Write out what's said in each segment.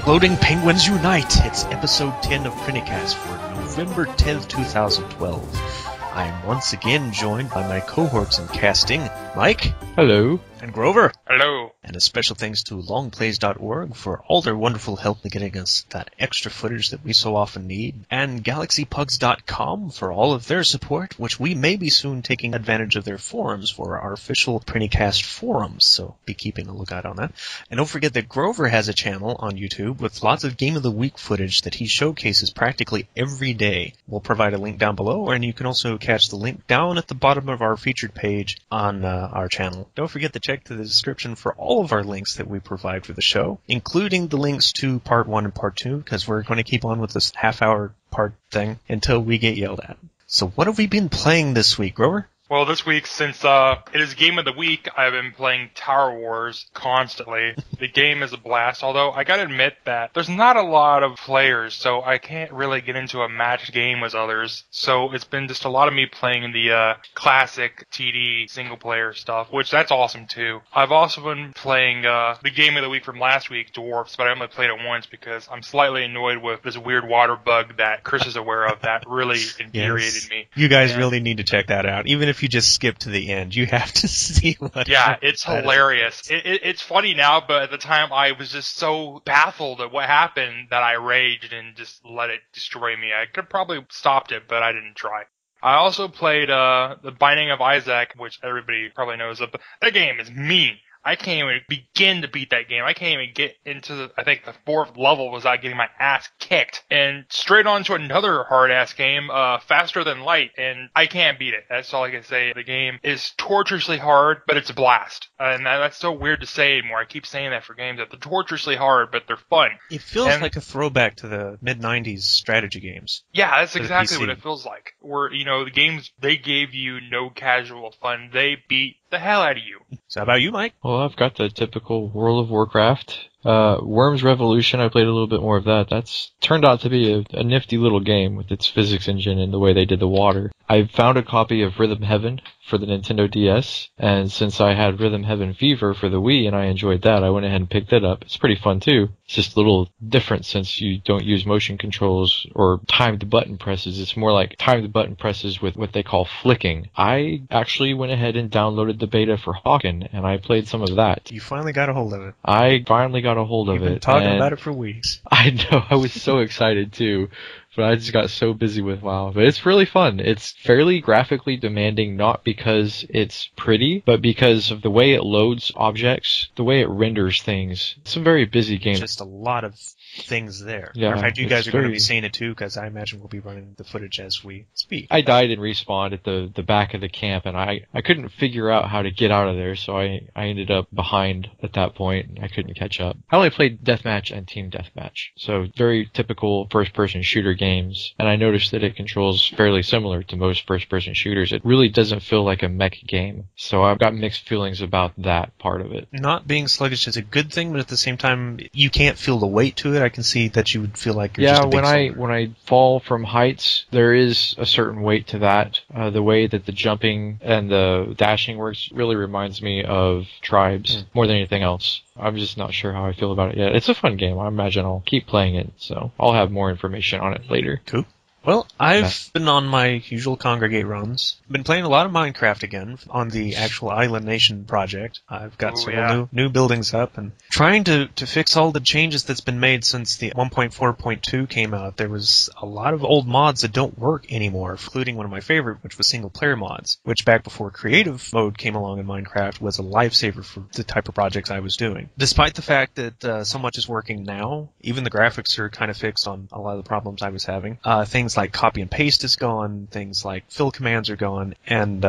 Exploding Penguins Unite! It's episode 10 of PrinnyCast for November 10th, 2012. I am once again joined by my cohorts in casting, Mike. Hello. And Grover. Hello. And a special thanks to longplays.org for all their wonderful help in getting us that extra footage that we so often need. And galaxypugs.com for all of their support, which we may be soon taking advantage of their forums for our official PrinnyCast forums, so be keeping a lookout on that. And don't forget that Grover has a channel on YouTube with lots of Game of the Week footage that he showcases practically every day. We'll provide a link down below, and you can also catch the link down at the bottom of our featured page on our channel. Don't forget to check the description for all of our links that we provide for the show, including the links to part 1 and part 2, because we're going to keep on with this half-hour part thing until we get yelled at. So what have we been playing this week, Grover? Well, this week, since it is Game of the Week, I've been playing Tower Wars constantly. The game is a blast, although I gotta admit that there's not a lot of players, so I can't really get into a matched game with others. So it's been just a lot of me playing the classic TD single-player stuff, which that's awesome too. I've also been playing the Game of the Week from last week, Dwarfs, but I only played it once because I'm slightly annoyed with this weird water bug that Chris is aware of that really infuriated me. You guys really need to check that out, even if you just skip to the end. You have to see what. Yeah, it's hilarious. It's funny now, but at the time I was just so baffled at what happened that I raged and just let it destroy me. I could probably stopped it, but I didn't try. I also played The Binding of Isaac, which everybody probably knows of. But that game is mean. I can't even begin to beat that game. I can't even get into I think the 4th level without getting my ass kicked. And straight on to another hard-ass game, Faster Than Light, and I can't beat it. That's all I can say. The game is torturously hard, but it's a blast. And that's so weird to say anymore. I keep saying that for games, that they're torturously hard, but they're fun. It feels like a throwback to the mid-90s strategy games. Yeah, that's exactly what it feels like. Where, the games, they gave you no casual fun. They beat the hell out of you. So how about you, Mike? Well, I've got the typical World of Warcraft. Worms Revolution, I played a little bit more of that. That's turned out to be a nifty little game with its physics engine and the way they did the water. I found a copy of Rhythm Heaven for the Nintendo DS, and since I had Rhythm Heaven Fever for the Wii and I enjoyed that, I went ahead and picked it up. It's pretty fun too. It's just a little different since you don't use motion controls or timed button presses. It's more like timed button presses with what they call flicking. I actually went ahead and downloaded the beta for Hawken, and I played some of that. You finally got a hold of it. I finally got a hold of it. You've been talking about it for weeks. I know, I was so excited too. But I just got so busy with WoW. But it's really fun. It's fairly graphically demanding, not because it's pretty, but because of the way it loads objects, the way it renders things. It's a very busy game. Just a lot of things there. Yeah, in fact, you guys are going to be seeing it too, because I imagine we'll be running the footage as we speak. I died and respawned at the back of the camp, and I couldn't figure out how to get out of there, so I ended up behind at that point, and I couldn't catch up. I only played Deathmatch and Team Deathmatch, so very typical first-person shooter games, and I noticed that it controls fairly similar to most first-person shooters. It really doesn't feel like a mech game, so I've got mixed feelings about that part of it. Not being sluggish is a good thing, but at the same time, you can't feel the weight to it. I can see that you would feel like you're just a big soldier. When I fall from heights, there is a certain weight to that. The way that the jumping and the dashing works really reminds me of Tribes more than anything else. I'm just not sure how I feel about it yet. It's a fun game. I imagine I'll keep playing it, so I'll have more information on it later. Cool. Well, I've been on my usual Congregate runs. Been playing a lot of Minecraft again on the actual Island Nation project. I've got several new buildings up and trying to fix all the changes that's been made since the 1.4.2 came out. There was a lot of old mods that don't work anymore, including one of my favorite, which was single-player mods, which back before creative mode came along in Minecraft was a lifesaver for the type of projects I was doing. Despite the fact that so much is working now, even the graphics are kind of fixed on a lot of the problems I was having. Things like copy and paste is gone, things like fill commands are gone, and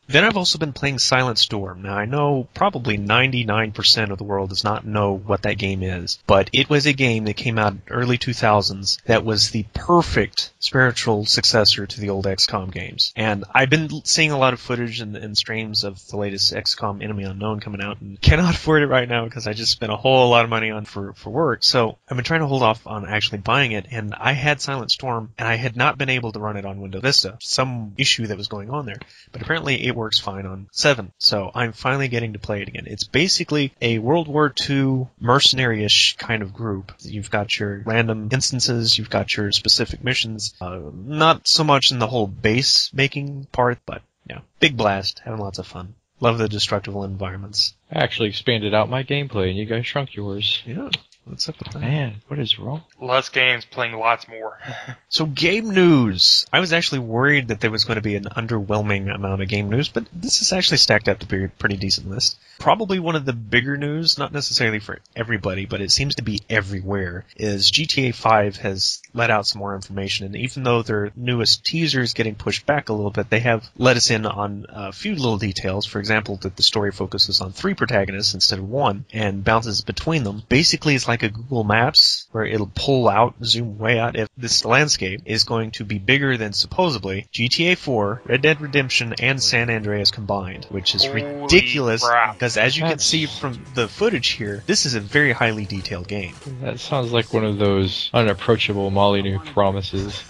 then I've also been playing Silent Storm. Now, I know probably 99% of the world does not know what that game is, but it was a game that came out in early 2000s that was the perfect spiritual successor to the old XCOM games. And I've been seeing a lot of footage and streams of the latest XCOM Enemy Unknown coming out, and cannot afford it right now because I just spent a whole lot of money on for work. So I've been trying to hold off on actually buying it, and I had Silent Storm, and I had not been able to run it on Windows Vista. Some issue that was going on there. But apparently it works fine on 7. So I'm finally getting to play it again. It's basically a World War II mercenary-ish kind of group. You've got your random instances, you've got your specific missions. Not so much in the whole base-making part, but yeah, big blast, having lots of fun. Love the destructible environments. I actually expanded out my gameplay, and you guys shrunk yours. Yeah. What's up with that? Man, what is wrong? Less games, playing lots more. So game news. I was actually worried that there was going to be an underwhelming amount of game news, but this is actually stacked up to be a pretty decent list. Probably one of the bigger news, not necessarily for everybody, but it seems to be everywhere, is GTA 5 has let out some more information, and even though their newest teaser is getting pushed back a little bit, they have let us in on a few little details. For example, that the story focuses on 3 protagonists instead of 1, and bounces between them. Basically, it's like a Google Maps, where it'll pull out, zoom way out, if this landscape is going to be bigger than supposedly GTA 4, Red Dead Redemption, and San Andreas combined, which is ridiculous, because as you can see from the footage here, this is a very highly detailed game. That sounds like one of those unapproachable Molyneux promises.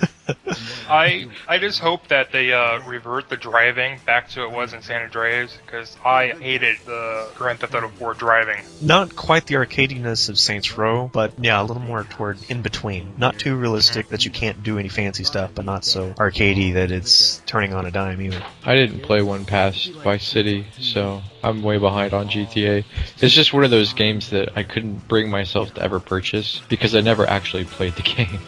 I just hope that they revert the driving back to what it was in San Andreas, because I hated the Grand Theft Auto 4 driving. Not quite the arcadiness of Saints Row, but yeah, a little more toward in between. Not too realistic that you can't do any fancy stuff, but not so arcadey that it's turning on a dime either. I didn't play one past Vice City, so I'm way behind on GTA. It's just one of those games that I couldn't bring myself to ever purchase, because I never actually played the game.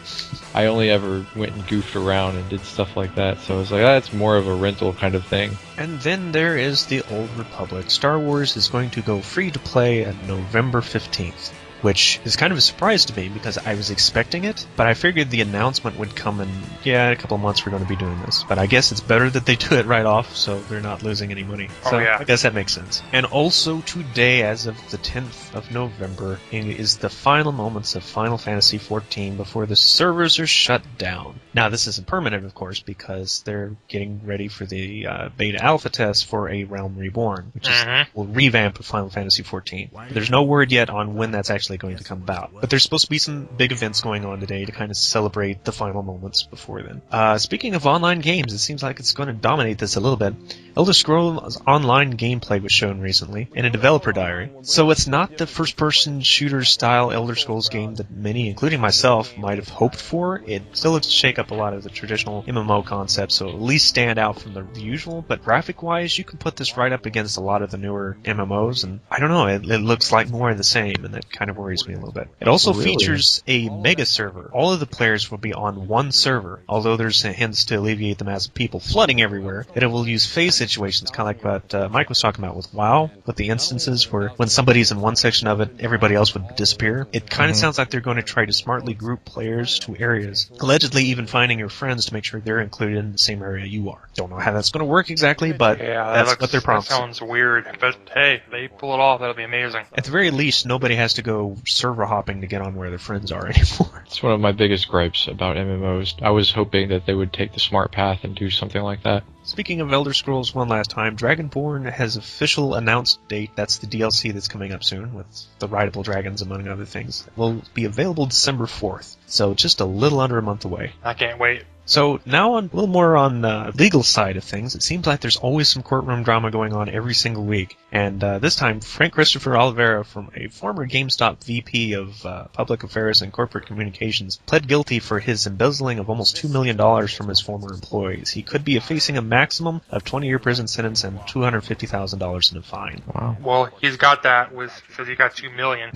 I only ever went and goofed around and did stuff like that, so I was like, that's more of a rental kind of thing. And then there is the Old Republic. Star Wars is going to go free to play on November 15th. Which is kind of a surprise to me because I was expecting it, but I figured the announcement would come in, in a couple of months we're going to be doing this. But I guess it's better that they do it right off so they're not losing any money. So I guess that makes sense. And also today, as of the 10th of November, is the final moments of Final Fantasy XIV before the servers are shut down. Now this isn't permanent, of course, because they're getting ready for the beta alpha test for A Realm Reborn, which will revamp Final Fantasy XIV. There's no word yet on when that's actually going to come about. But there's supposed to be some big events going on today to kind of celebrate the final moments before then. Speaking of online games, it seems like it's going to dominate this a little bit. Elder Scrolls Online gameplay was shown recently in a developer diary. So it's not the first-person shooter-style Elder Scrolls game that many, including myself, might have hoped for. It still looks to shake up a lot of the traditional MMO concepts, so at least stand out from the usual. But graphic-wise, you can put this right up against a lot of the newer MMOs, and I don't know, it looks like more of the same, and that kind of worries me a little bit. It also features a mega server. All of the players will be on one server, although there's hints to alleviate the mass of people flooding everywhere, that it will use phase situations, kind of like what Mike was talking about with WoW, with the instances where when somebody's in one section of it, everybody else would disappear. It kind of sounds like they're going to try to smartly group players to areas, allegedly even finding your friends to make sure they're included in the same area you are. Don't know how that's going to work exactly, but that's what they're promising. That sounds weird, but hey, they pull it off, that'll be amazing. At the very least, nobody has to go server hopping to get on where their friends are anymore. It's one of my biggest gripes about MMOs. I was hoping that they would take the smart path and do something like that. Speaking of Elder Scrolls one last time, Dragonborn has official announced date. That's the DLC that's coming up soon with the rideable dragons, among other things. It will be available December 4th, so just a little under a month away. I can't wait. So now a little more on the legal side of things. It seems like there's always some courtroom drama going on every single week. And this time, Frank Christopher Oliveira, from a former GameStop VP of Public Affairs and Corporate Communications, pled guilty for his embezzling of almost $2 million from his former employees. He could be facing a maximum of 20-year prison sentence and $250,000 in a fine. Wow. Well, he's got that because he got $2 million.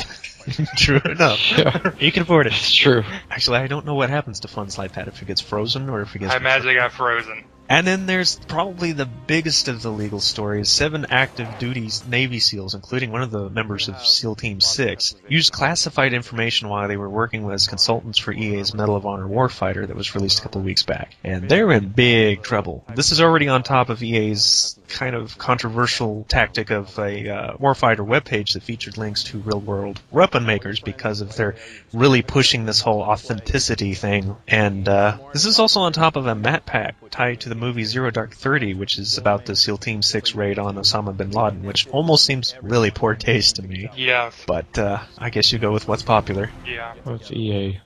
True enough. Yeah. You can afford it. It's true. Actually, I don't know what happens to Fun Slide Pad if it gets frozen or if it gets... I imagine it got frozen. And then there's probably the biggest of the legal stories. 7 active duty Navy SEALs, including one of the members of SEAL Team 6, used classified information while they were working as consultants for EA's Medal of Honor Warfighter that was released a couple of weeks back. And they're in big trouble. This is already on top of EA's kind of controversial tactic of a Warfighter webpage that featured links to real-world weapon makers because of their really pushing this whole authenticity thing. And this is also on top of a map pack tied to the movie Zero Dark 30, which is about the SEAL Team 6 raid on Osama bin Laden, which almost seems really poor taste to me. Yeah. But I guess you go with what's popular. Yeah. Well, it's EA.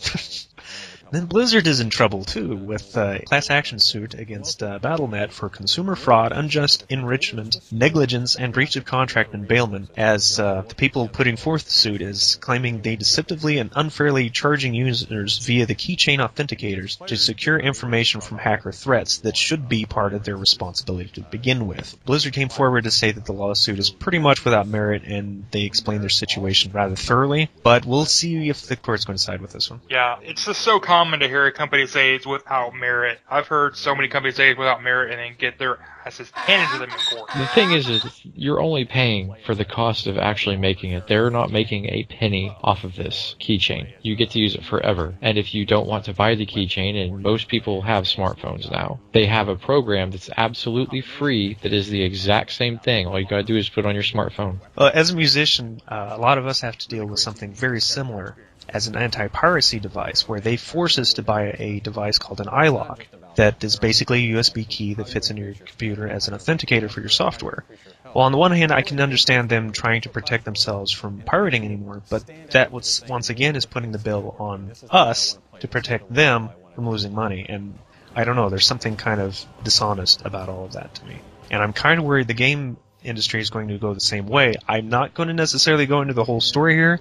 Then Blizzard is in trouble, too, with a class action suit against Battle.net for consumer fraud, unjust enrichment, negligence, and breach of contract and bailment, as the people putting forth the suit is claiming they deceptively and unfairly charging users via the keychain authenticators to secure information from hacker threats that should be part of their responsibility to begin with. Blizzard came forward to say that the lawsuit is pretty much without merit, and they explain their situation rather thoroughly, but we'll see if the court's going to side with this one. Yeah, it's just so common to hear a company say it's without merit. I've heard so many companies say it's without merit and then get their asses handed to them in court. The thing is you're only paying for the cost of actually making it. They're not making a penny off of this keychain. You get to use it forever. And if you don't want to buy the keychain, and most people have smartphones now, they have a program that's absolutely free that is the exact same thing. All you gotta do is put it on your smartphone. Well, as a musician, a lot of us have to deal with something very similar as an anti-piracy device, where they force us to buy a device called an iLock that is basically a USB key that fits in your computer as an authenticator for your software. Well, on the one hand, I can understand them trying to protect themselves from pirating anymore, but that once again is putting the bill on us to protect them from losing money, and I don't know, there's something kind of dishonest about all of that to me. And I'm kind of worried the game industry is going to go the same way. I'm not going to necessarily go into the whole story here,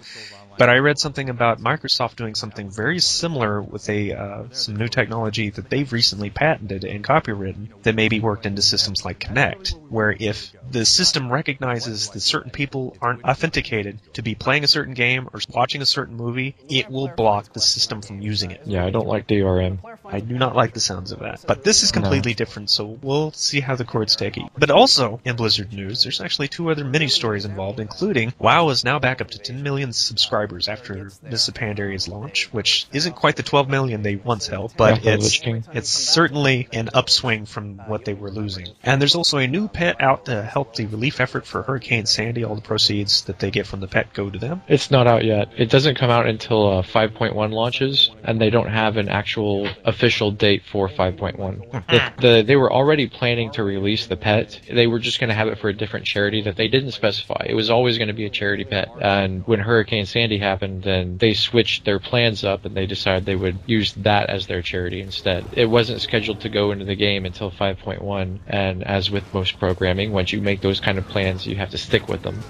but I read something about Microsoft doing something very similar with some new technology that they've recently patented and copywritten that maybe worked into systems like Kinect, where if the system recognizes that certain people aren't authenticated to be playing a certain game or watching a certain movie, it will block the system from using it. Yeah, I don't like DRM. I do not like the sounds of that. But this is completely different, so we'll see how the courts take it. But also, in Blizzard news, there's actually 2 other mini-stories involved, including WoW is now back up to 10 million subscribers after Mists of Pandaria's launch, which isn't quite the 12 million they once held, but it's certainly an upswing from what they were losing. And there's also a new pet out to help the relief effort for Hurricane Sandy. All the proceeds that they get from the pet go to them. It's not out yet. It doesn't come out until 5.1 launches, and they don't have an actual official date for 5.1. They were already planning to release the pet. They were just going to have it for a different charity that they didn't specify. It was always going to be a charity pet. And when Hurricane Sandy happened, then they switched their plans up and they decided they would use that as their charity instead. It wasn't scheduled to go into the game until 5.1, and as with most programming, once you make those kind of plans, you have to stick with them.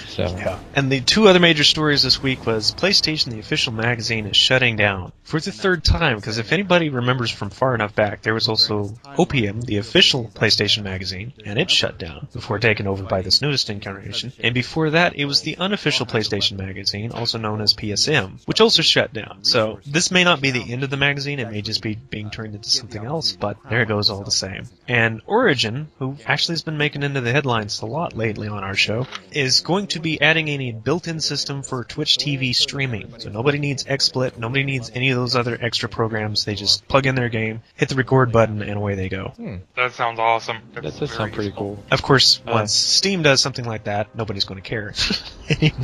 So yeah. And the 2 other major stories this week was PlayStation, the official magazine, is shutting down for the 3rd time, because if anybody remembers from far enough back, there was also Opium, the official PlayStation magazine, and it shut down before taken over by this newest incarnation. And before that, it was the unofficial PlayStation magazine, also known as PSM, which also shut down. So this may not be the end of the magazine, it may just be being turned into something else, but there it goes all the same. And Origin, who actually has been making into the headlines a lot lately on our show, is going to be adding a built-in system for Twitch TV streaming. So nobody needs XSplit, nobody needs any of those other extra programs. They just plug in their game, hit the record button, and away they go. That sounds awesome. That does sound pretty cool. Of course, once Steam does something like that, nobody's going to care.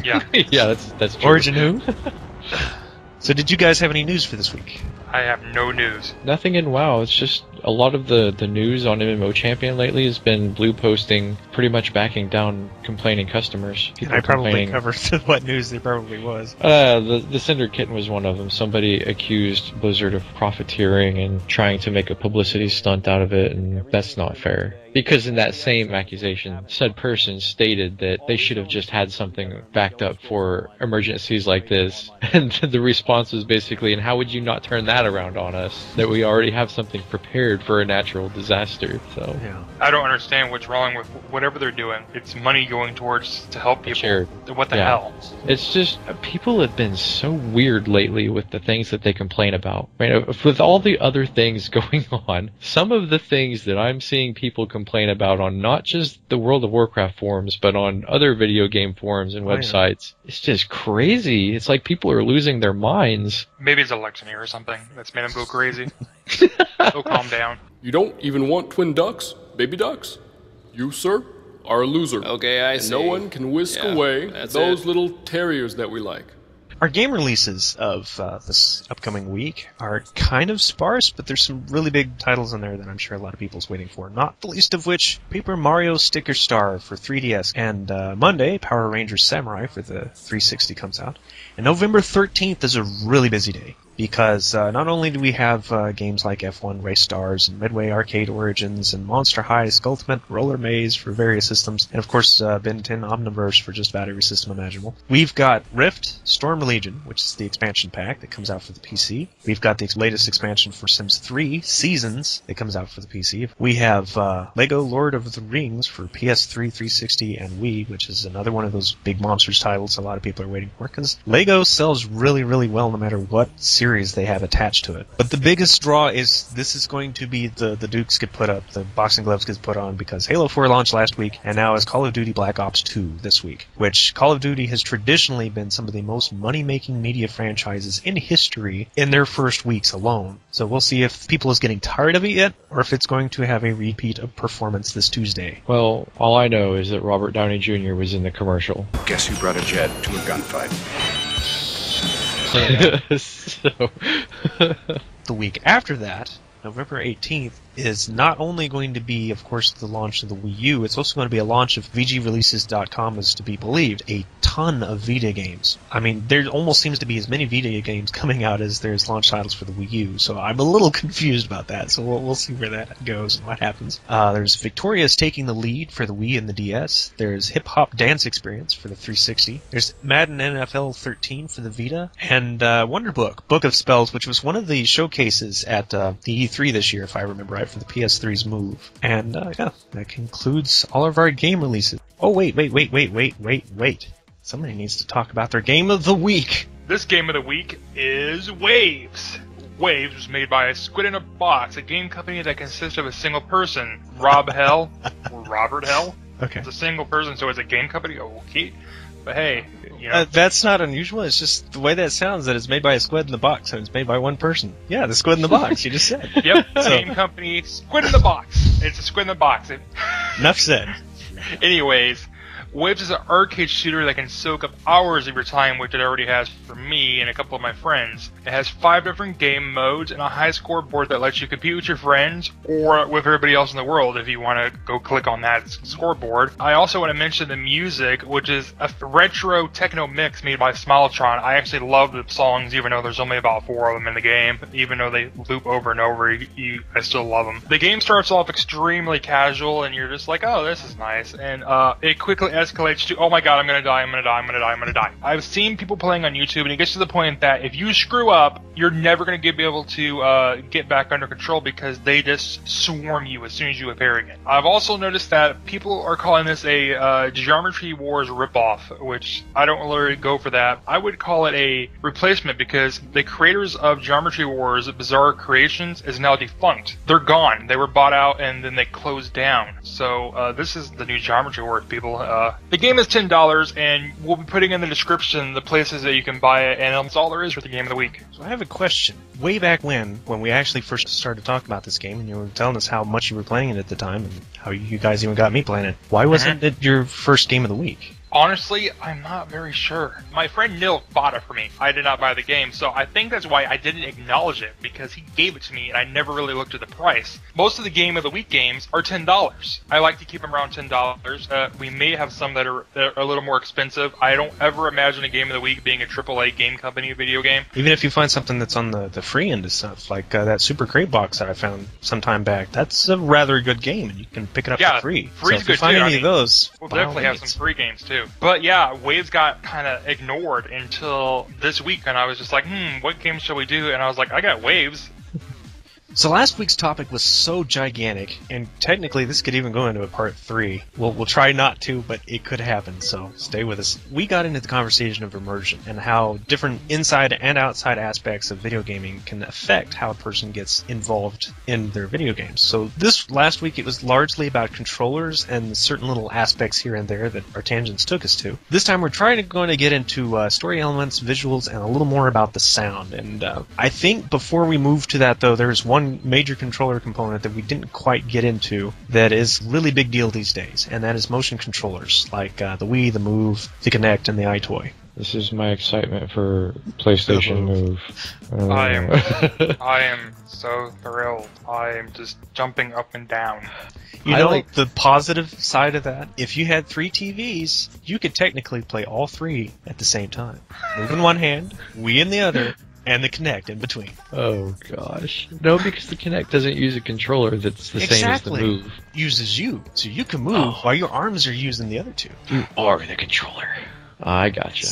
Yeah. Yeah, that's true. Origin who? So did you guys have any news for this week? I have no news. Nothing in WoW. It's just a lot of the news on MMO Champion lately has been Blue posting pretty much backing down complaining customers. And I probably covered what news there probably was. The Cinder Kitten was one of them. Somebody accused Blizzard of profiteering and trying to make a publicity stunt out of it, and that's not fair. Because in that same accusation, said person stated that they should have just had something backed up for emergencies like this. And the response was basically, and how would you not turn that around on us? That we already have something prepared for a natural disaster. So yeah. I don't understand what's wrong with whatever they're doing. It's money going towards to help people. Sure. What the hell? It's just, people have been so weird lately with the things that they complain about. Right? With all the other things going on, some of the things that I'm seeing people complain about on not just the World of Warcraft forums, but on other video game forums and websites, it's just crazy. It's like people are losing their minds. Maybe it's election year or something that's made them go crazy. So calm down. You don't even want twin ducks, baby ducks. You, sir, are a loser. Okay, I see. No one can whisk away those little terriers that we like. Our game releases of this upcoming week are kind of sparse, but there's some really big titles in there that I'm sure a lot of people's waiting for, not the least of which Paper Mario Sticker Star for 3DS. And Monday, Power Rangers Samurai for the 360 comes out. And November 13th is a really busy day. because not only do we have games like F1 Race Stars and Midway Arcade Origins and Monster High, Skulltimate, Roller Maze for various systems, and of course Ben 10 Omniverse for just about every system imaginable. We've got Rift Storm Legion, which is the expansion pack that comes out for the PC. We've got the latest expansion for Sims 3, Seasons, that comes out for the PC. We have Lego Lord of the Rings for PS3, 360, and Wii, which is another one of those big monsters titles a lot of people are waiting for, because Lego sells really, really well no matter what series they have attached to it. But the biggest draw is this is going to be the dukes get put up, the boxing gloves get put on, because Halo 4 launched last week, and now is Call of Duty Black Ops 2 this week, which Call of Duty has traditionally been some of the most money-making media franchises in history in their first weeks alone. So we'll see if people is getting tired of it yet, or if it's going to have a repeat of performance this Tuesday. Well, all I know is that Robert Downey Jr. was in the commercial. Guess who brought a jet to a gunfight? The week after that, November 18th, is not only going to be, of course, the launch of the Wii U, it's also going to be a launch of VGReleases.com, as to be believed. A ton of Vita games. I mean, there almost seems to be as many Vita games coming out as there's launch titles for the Wii U, so I'm a little confused about that, so we'll see where that goes and what happens. There's Victoria's taking the lead for the Wii and the DS. There's Hip Hop Dance Experience for the 360. There's Madden NFL 13 for the Vita, and Wonder Book of Spells, which was one of the showcases at the E3 this year, if I remember right, for the PS3's Move. And yeah, that concludes all of our game releases. Oh, wait. Somebody needs to talk about their game of the week. This game of the week is Waves. Waves was made by Squid in a Box, a game company that consists of a single person, Rob Hell, or Robert Hell. Okay. It's a single person, so it's a game company. Okay. But hey, you know. That's not unusual. It's just the way that sounds, that it's made by a Squid in the Box, and it's made by one person. Yeah, the Squid in the Box, you just said. Yep, game company, Squid in the Box. It's a Squid in the Box. Enough said. Anyways, Waves is an arcade shooter that can soak up hours of your time, which it already has for me and a couple of my friends. It has 5 different game modes and a high scoreboard that lets you compete with your friends or with everybody else in the world if you want to go click on that scoreboard. I also want to mention the music, which is a retro techno mix made by Smiletron. I actually love the songs, even though there's only about 4 of them in the game. Even though they loop over and over, I still love them. The game starts off extremely casual, and you're just like, oh, this is nice. And it quickly escalates to, oh my god, I'm gonna die. I've seen people playing on YouTube, and it gets to the point that if you screw up, you're never gonna be able to get back under control, because they just swarm you as soon as you appear again. I've also noticed that people are calling this a Geometry Wars ripoff, which I don't really go for that. I would call it a replacement, because the creators of Geometry Wars, Bizarre Creations, is now defunct. They're gone. They were bought out and then they closed down. So this is the new Geometry Wars, people. The game is $10, and we'll be putting in the description the places that you can buy it, and that's all there is for the game of the week. So I have a question. Way back when we actually first started talking about this game, and you were telling us how much you were playing it at the time, and how you guys even got me playing it, why wasn't it your first game of the week? Honestly, I'm not very sure. My friend Nil bought it for me. I did not buy the game, so I think that's why I didn't acknowledge it, because he gave it to me and I never really looked at the price. Most of the Game of the Week games are $10. I like to keep them around $10. We may have some that are a little more expensive. I don't ever imagine a Game of the Week being a AAA game company video game. Even if you find something that's on the free end of stuff, like that Super Crate box that I found some time back, that's a rather good game, and you can pick it up for free. Free's so if good you find too. any of those, we'll definitely have some free games too. But yeah, Waves got kind of ignored until this week, and I was just like, what game shall we do? And I was like, I got Waves. So last week's topic was so gigantic, and technically this could even go into a part 3. We'll try not to, but it could happen, so stay with us. We got into the conversation of immersion, and how different inside and outside aspects of video gaming can affect how a person gets involved in their video games. So this last week it was largely about controllers and certain little aspects here and there that our tangents took us to. This time we're going to get into story elements, visuals, and a little more about the sound. And I think before we move to that, though, there's one major controller component that we didn't quite get into that is a really big deal these days, and that is motion controllers, like the Wii, the Move, the Kinect, and the iToy. This is my excitement for PlayStation Move. I am so thrilled. I am just jumping up and down. You know, the positive side of that, if you had 3 TVs, you could technically play all 3 at the same time. Move in one hand, Wii in the other, and the Kinect in between. Oh gosh. No, because the Kinect doesn't use a controller that's the same as the Move. Uses you, so you can move while your arms are using the other two. You are the controller. I gotcha.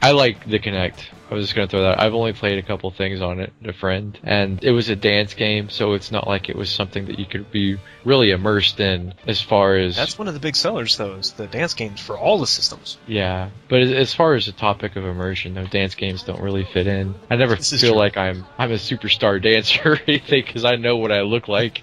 I like the Kinect. I was just going to throw that. I've only played a couple things on it with a friend, and it was a dance game, so it's not like it was something that you could be really immersed in as far as... That's one of the big sellers, though, is the dance games for all the systems. Yeah, but as far as the topic of immersion, though, dance games don't really fit in. I never feel like I'm a superstar dancer or anything, because I know what I look like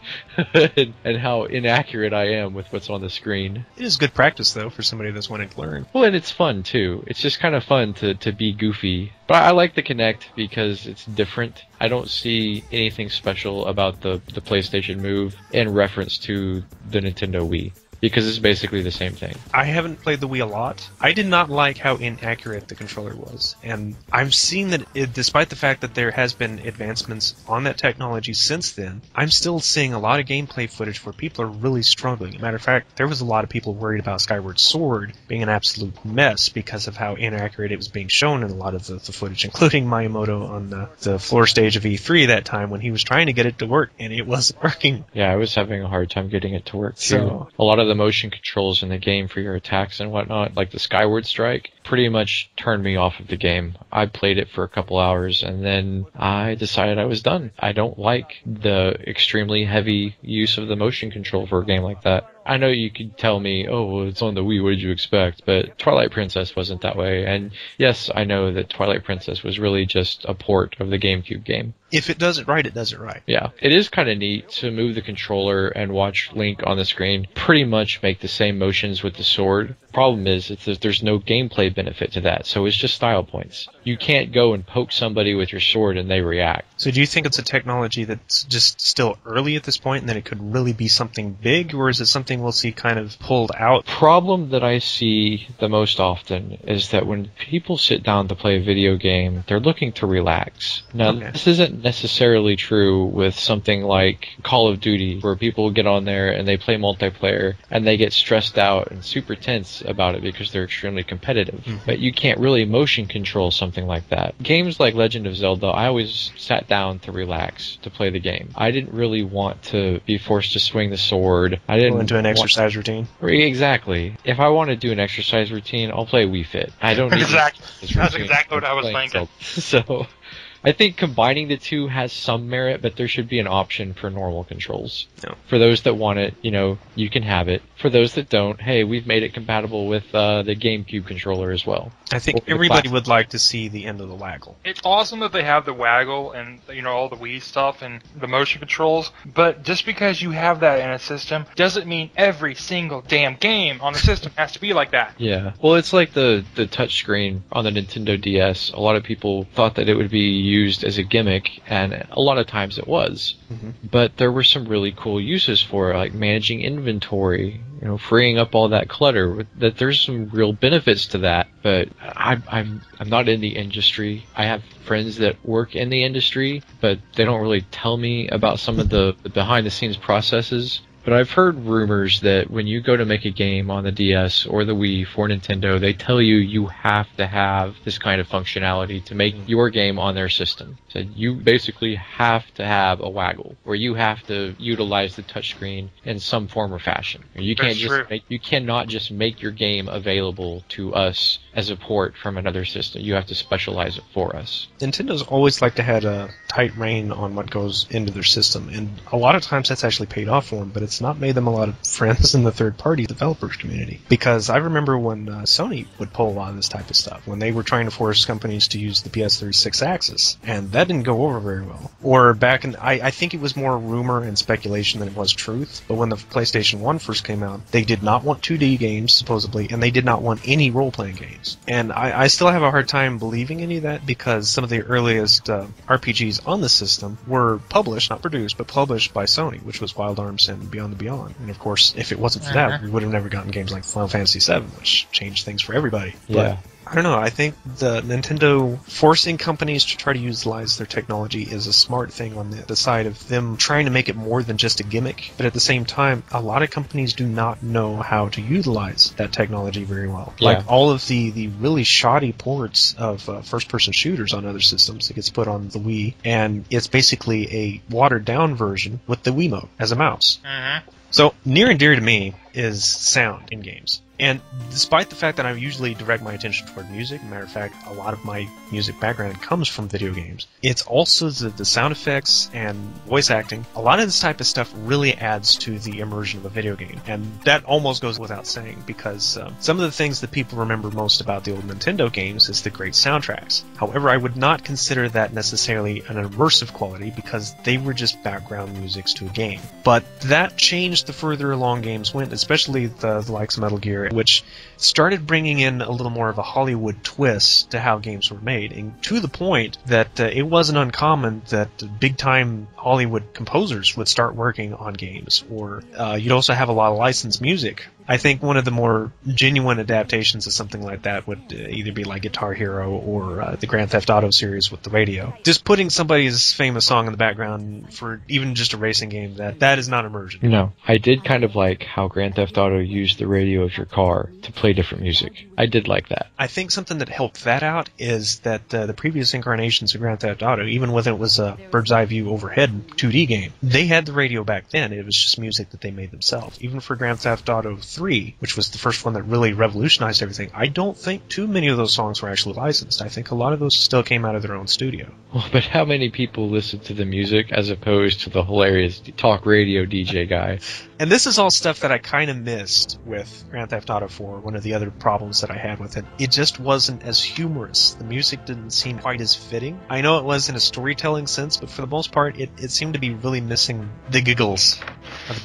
and how inaccurate I am with what's on the screen. It is good practice, though, for somebody that's wanting to learn. Well, and it's fun, too. It's just kind of fun to be goofy. But I like the Kinect because it's different. I don't see anything special about the PlayStation Move in reference to the Nintendo Wii, because it's basically the same thing. I haven't played the Wii a lot. I did not like how inaccurate the controller was, and I've seen that despite the fact that there has been advancements on that technology since then, I'm still seeing a lot of gameplay footage where people are really struggling. As a matter of fact, there was a lot of people worried about Skyward Sword being an absolute mess because of how inaccurate it was being shown in a lot of the footage, including Miyamoto on the floor stage of E3 that time when he was trying to get it to work, and it wasn't working. Yeah, I was having a hard time getting it to work, too. So, a lot of the motion controls in the game for your attacks and whatnot, like the Skyward Strike, pretty much turned me off of the game. I played it for a couple hours and then I decided I was done. I don't like the extremely heavy use of the motion control for a game like that. I know you could tell me, oh, well, it's on the Wii, what did you expect? But Twilight Princess wasn't that way. And yes, I know that Twilight Princess was really just a port of the GameCube game. If it does it right, it does it right. Yeah. It is kind of neat to move the controller and watch Link on the screen pretty much make the same motions with the sword. Problem is, there's no gameplay benefit to that, so it's just style points. You can't go and poke somebody with your sword and they react. So do you think it's a technology that's just still early at this point and that it could really be something big, or is it something we'll see kind of pulled out? Problem that I see the most often is that when people sit down to play a video game, they're looking to relax. Now, This isn't necessarily true with something like Call of Duty, where people get on there and they play multiplayer and they get stressed out and super tense about it because they're extremely competitive. Mm-hmm. But you can't really motion control something like that. Games like Legend of Zelda, I always sat down to relax to play the game. I didn't really want to be forced to swing the sword. I didn't go into an exercise routine. Exactly. If I want to do an exercise routine, I'll play Wii Fit. I don't need exactly. That's exactly what I was thinking. So I think combining the two has some merit, but there should be an option for normal controls. No. For those that want it, you can have it. For those that don't, hey, we've made it compatible with the GameCube controller as well. I think everybody would like to see the end of the waggle. It's awesome that they have the waggle and, all the Wii stuff and the motion controls, but just because you have that in a system doesn't mean every single damn game on the system has to be like that. Yeah. Well, it's like the touchscreen on the Nintendo DS. A lot of people thought that it would be used as a gimmick, and a lot of times it was. Mm-hmm. But there were some really cool uses for it, like managing inventory, freeing up all that clutter. That there's some real benefits to that. But I'm not in the industry. I have friends that work in the industry, but they don't really tell me about some of the behind the scenes processes. But I've heard rumors that when you go to make a game on the DS or the Wii for Nintendo, they tell you have to have this kind of functionality to make your game on their system. So you basically have to have a waggle, or you have to utilize the touchscreen in some form or fashion. You cannot just make your game available to us as a port from another system. You have to specialize it for us. Nintendo's always liked to have a tight rein on what goes into their system, and a lot of times that's actually paid off for them, but it's not made them a lot of friends in the third-party developers community. Because I remember when Sony would pull a lot of this type of stuff, when they were trying to force companies to use the PS3 6-axis, and that didn't go over very well. Or back in, I think it was more rumor and speculation than it was truth, but when the PlayStation 1 first came out, they did not want 2D games, supposedly, and they did not want any role-playing games. And I still have a hard time believing any of that, because some of the earliest RPGs on the system were published, not produced, but published by Sony, which was Wild Arms and Beyond the Beyond. And of course, if it wasn't for that, we would have never gotten games like Final Fantasy VII, which changed things for everybody. Yeah. But I don't know. I think the Nintendo forcing companies to try to utilize their technology is a smart thing on the side of them trying to make it more than just a gimmick. But at the same time, a lot of companies do not know how to utilize that technology very well. Yeah. Like all of the really shoddy ports of first-person shooters on other systems. It gets put on the Wii, and it's basically a watered-down version with the Wiimote as a mouse. Mm-hmm. So, near and dear to me is sound in games. And despite the fact that I usually direct my attention toward music, matter of fact, a lot of my music background comes from video games, it's also the sound effects and voice acting. A lot of this type of stuff really adds to the immersion of a video game. And that almost goes without saying, because some of the things that people remember most about the old Nintendo games is the great soundtracks. However, I would not consider that necessarily an immersive quality, because they were just background musics to a game. But that changed the further along games went, especially the likes of Metal Gear, which started bringing in a little more of a Hollywood twist to how games were made, and to the point that it wasn't uncommon that big-time Hollywood composers would start working on games, or you'd also have a lot of licensed music. I think one of the more genuine adaptations of something like that would either be like Guitar Hero or the Grand Theft Auto series with the radio. Just putting somebody's famous song in the background for even just a racing game, that is not immersion. No, I did kind of like how Grand Theft Auto used the radio of your car to play different music. I did like that. I think something that helped that out is that the previous incarnations of Grand Theft Auto, even when it was a bird's eye view overhead 2D game, they had the radio back then. It was just music that they made themselves. Even for Grand Theft Auto 3, which was the first one that really revolutionized everything, I don't think too many of those songs were actually licensed. I think a lot of those still came out of their own studio. Well, but how many people listen to the music as opposed to the hilarious talk radio DJ guy? And this is all stuff that I kind of missed with Grand Theft Auto 4, one of the other problems that I had with it. It just wasn't as humorous. The music didn't seem quite as fitting. I know it was in a storytelling sense, but for the most part, it seemed to be really missing the giggles.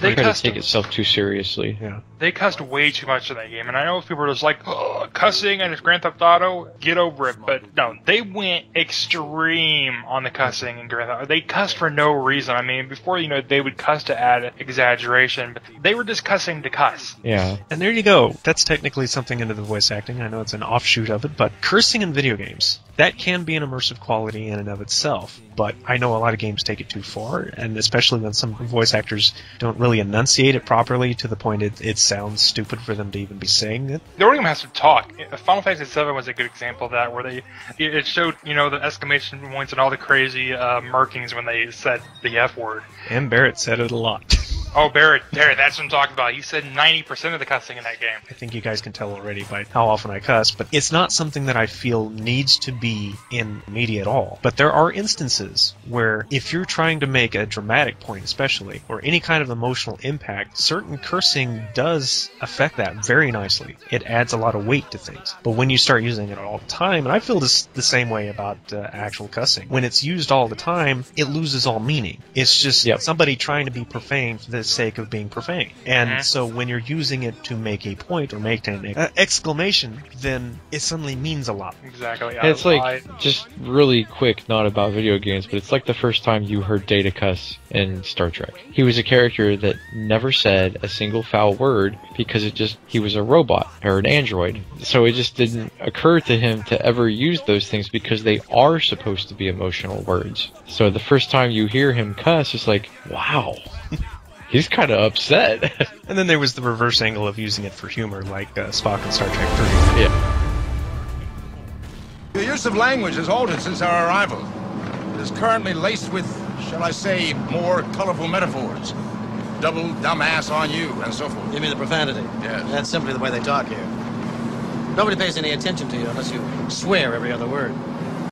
They try to take itself too seriously. Yeah. They cussed way too much in that game, and I know people are just like, oh, cussing and it's Grand Theft Auto, get over it. But no, they went extreme on the cussing in Grand Theft Auto. They cussed for no reason. I mean, before, they would cuss to add exaggeration, but they were just cussing to cuss. Yeah. And there you go. That's technically something into the voice acting. I know it's an offshoot of it, but cursing in video games, that can be an immersive quality in and of itself. But I know a lot of games take it too far, and especially when some voice actors don't really enunciate it properly to the point it sounds stupid for them to even be saying it. The organ has to talk. Final Fantasy VII was a good example of that, where it showed, the exclamation points and all the crazy markings when they said the F word. And Barrett said it a lot. Oh, Barrett, that's what I'm talking about. He said 90% of the cussing in that game. I think you guys can tell already by how often I cuss, but it's not something that I feel needs to be in media at all. But there are instances where if you're trying to make a dramatic point especially, or any kind of emotional impact, certain cursing does affect that very nicely. It adds a lot of weight to things. But when you start using it all the time, and I feel the same way about actual cussing, when it's used all the time, it loses all meaning. It's just somebody trying to be profane for the sake of being profane. And so when you're using it to make a point or make an exclamation, then it suddenly means a lot. Exactly. And it's just really quick, not about video games, but it's like the first time you heard Data cuss in Star Trek. He was a character that never said a single foul word because he was a robot or an android. So it just didn't occur to him to ever use those things because they are supposed to be emotional words. So the first time you hear him cuss, it's like, wow. He's kind of upset. And then there was the reverse angle of using it for humor, like Spock in Star Trek 3. Yeah. The use of language has altered since our arrival. It is currently laced with, shall I say, more colorful metaphors. Double dumbass on you, and so forth. You mean the profanity? Yes. That's simply the way they talk here. Nobody pays any attention to you unless you swear every other word.